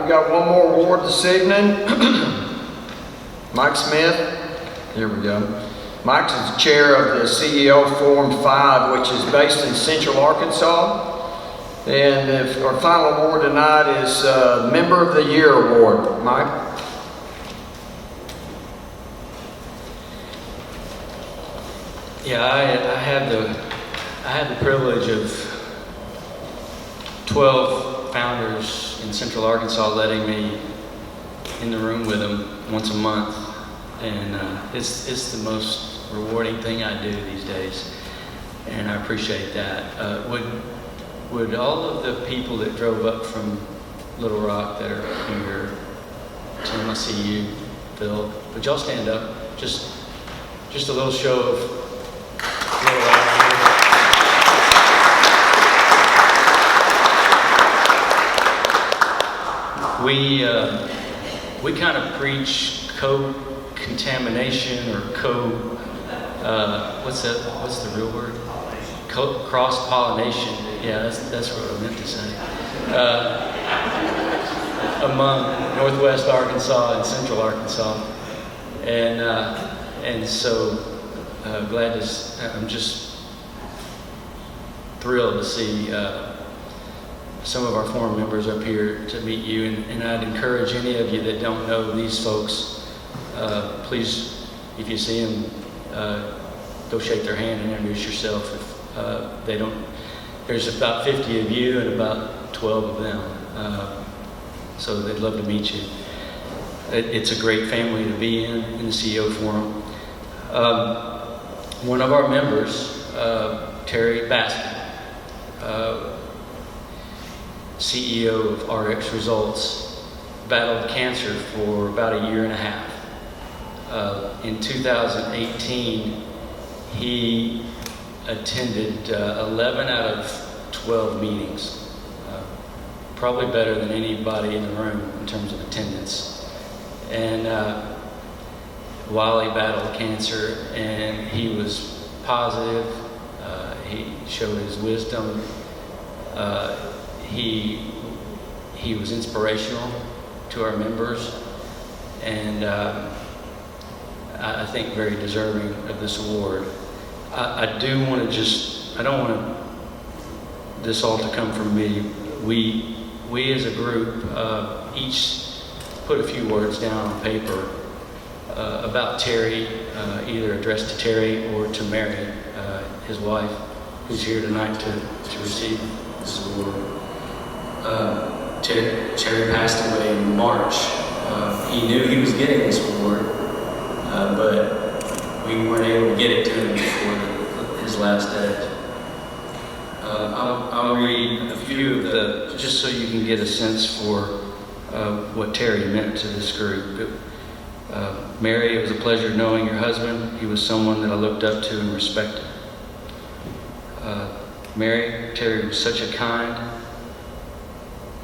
we've got one more award this evening. Mike Smith, here we go. Mike's the chair of the CEO Forum 5, which is based in Central Arkansas. And our final award tonight is Member of the Year Award. Mike? Yeah, I had the privilege of 12 founders in Central Arkansas letting me in the room with them once a month, and it's the most rewarding thing I do these days, and I appreciate that. Would all of the people that drove up from Little Rock that are here, Tim, I see you, Phil, would y'all stand up? Just a little show of Little Rock here. We kind of preach co-contamination or what's the real word? Cross-pollination. Yeah, that's what I meant to say. Among Northwest Arkansas and Central Arkansas, and so I'm just thrilled to see some of our forum members up here to meet you, and I'd encourage any of you that don't know these folks, please, if you see them, go shake their hand and introduce yourself. If they don't, there's about 50 of you and about 12 of them, so they'd love to meet you. It's a great family to be in the CEO Forum. One of our members, Tery Baskin, CEO of RX Results, battled cancer for about a year and a half. In 2018, he attended 11 out of 12 meetings, probably better than anybody in the room in terms of attendance. And while he battled cancer, and he was positive, he showed his wisdom, he was inspirational to our members, and I think very deserving of this award. I don't want this all to come from me. We as a group each put a few words down on paper about Tery, either addressed to Tery or to Mary, his wife, who's here tonight to receive this award. Tery passed away in March. He knew he was getting this award, but we weren't able to get it to him before his last day. I'll read a few of the, just so you can get a sense for what Tery meant to this group. Mary, it was a pleasure knowing your husband. He was someone that I looked up to and respected. Mary, Tery was such a kind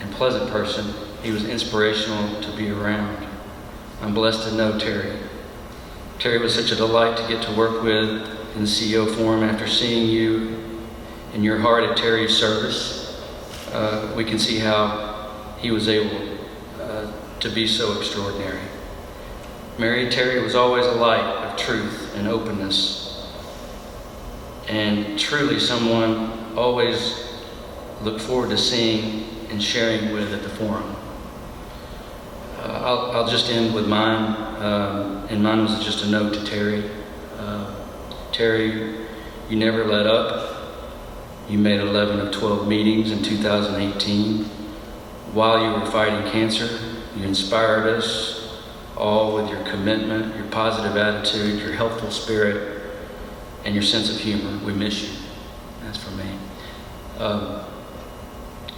and pleasant person. He was inspirational to be around. I'm blessed to know Tery. Tery was such a delight to get to work with in the CEO Forum. After seeing you and your heart at Tery's service, we can see how he was able to be so extraordinary. Mary, Tery was always a light of truth and openness, and truly someone always looked forward to seeing and sharing with at the Forum. I'll just end with mine, and mine was just a note to Tery. Tery, you never let up. You made 11 of 12 meetings in 2018. While you were fighting cancer, you inspired us all with your commitment, your positive attitude, your helpful spirit, and your sense of humor. We miss you. That's for me.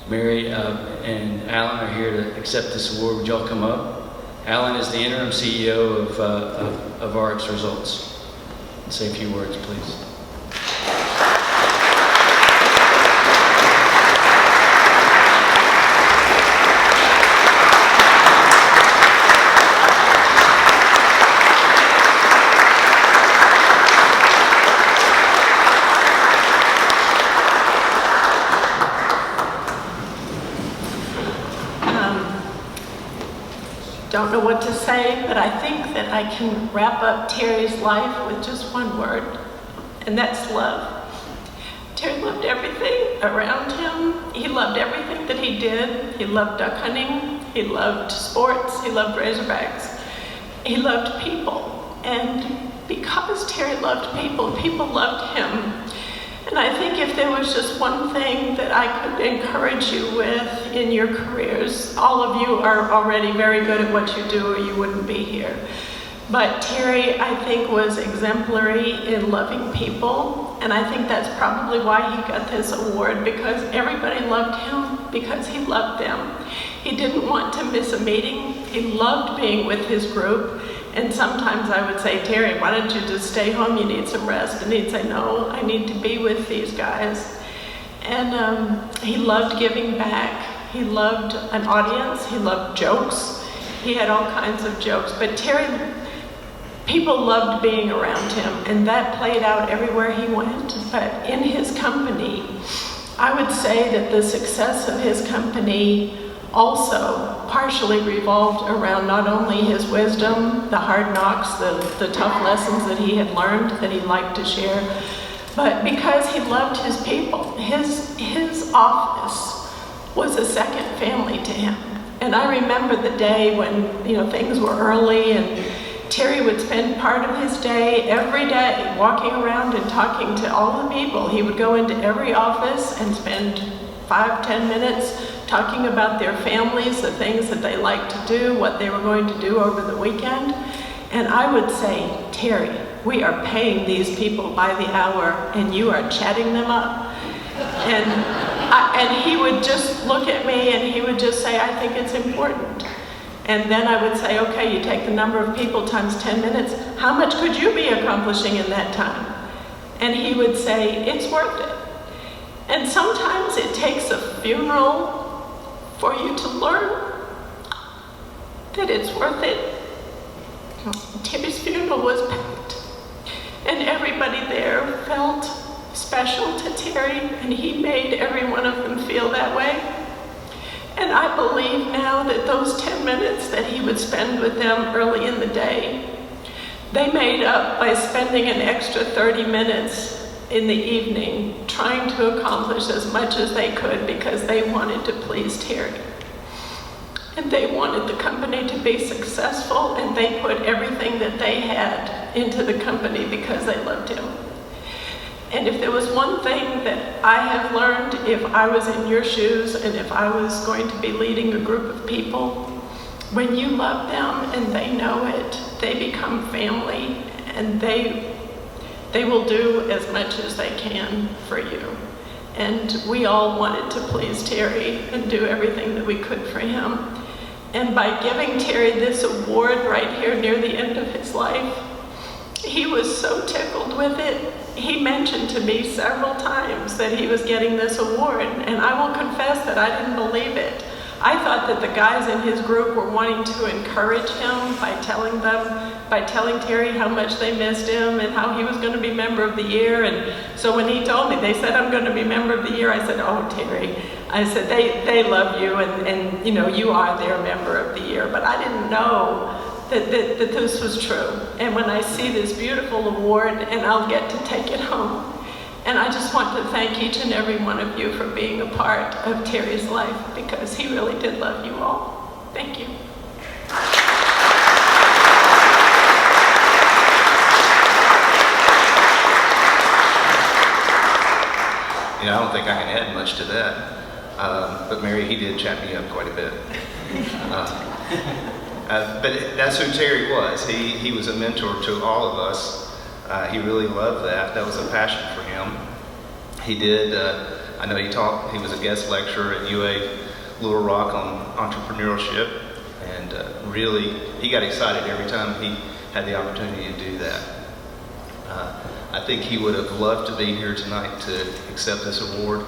Mary and Alan are here to accept this award. Would y'all come up? Alan is the interim CEO of RX Results. Say a few words, please. don't know what to say, but I think that I can wrap up Tery's life with just one word, and that's love. Tery loved everything around him. He loved everything that he did. He loved duck hunting. He loved sports. He loved Razorbacks. He loved people. And because Tery loved people, people loved him. And I think if there was just one thing that I could encourage you with in your careers, all of you are already very good at what you do or you wouldn't be here. But Tery, I think, was exemplary in loving people. And I think that's probably why he got this award, because everybody loved him because he loved them. He didn't want to miss a meeting. He loved being with his group. And sometimes I would say, Tery, why don't you just stay home? You need some rest. And he'd say, no, I need to be with these guys. And he loved giving back. He loved an audience. He loved jokes. He had all kinds of jokes. But Tery, people loved being around him, and that played out everywhere he went. But in his company, I would say that the success of his company also partially revolved around not only his wisdom, the hard knocks, the tough lessons that he had learned that he liked to share, but because he loved his people. His office was a second family to him. And I remember the day when, things were early, and Tery would spend part of his day, every day, walking around and talking to all the people. He would go into every office and spend 5-10 minutes talking about their families, the things that they liked to do, what they were going to do over the weekend. And I would say, Tery, we are paying these people by the hour, and you are chatting them up. And he would just look at me and he would just say, I think it's important. And then I would say, okay, you take the number of people times 10 minutes. How much could you be accomplishing in that time? And he would say, it's worth it. And sometimes it takes a funeral for you to learn that it's worth it. Tery's funeral was packed, and everybody there felt special to Tery, and he made every one of them feel that way. And I believe now that those 10 minutes that he would spend with them early in the day, they made up by spending an extra 30 minutes in the evening trying to accomplish as much as they could, because they wanted to please Tery. And they wanted the company to be successful, and they put everything that they had into the company because they loved him. And if there was one thing that I have learned, if I was in your shoes and if I was going to be leading a group of people, when you love them and they know it, they become family, and they will do as much as they can for you. And we all wanted to please Tery and do everything that we could for him. And by giving Tery this award right here near the end of his life, he was so tickled with it. He mentioned to me several times that he was getting this award, and I will confess that I didn't believe it. I thought that the guys in his group were wanting to encourage him by telling Tery how much they missed him and how he was going to be member of the year. And so when he told me, they said, I'm going to be member of the year, I said, oh, Tery. I said, they love you, and you are their member of the year. But I didn't know that this was true. And when I see this beautiful award, and I'll get to take it home, and I just want to thank each and every one of you for being a part of Tery's life, because he really did love you all. Thank you. I don't think I can add much to that. But Mary, he did chat me up quite a bit. But that's who Tery was. He was a mentor to all of us. He really loved that. That was a passion for him. He did, I know he was a guest lecturer at UA Little Rock on entrepreneurship. And really, he got excited every time he had the opportunity to do that. I think he would have loved to be here tonight to accept this award.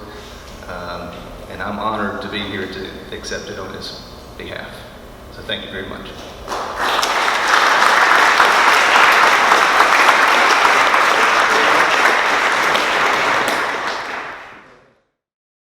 And I'm honored to be here to accept it on his behalf. So thank you very much.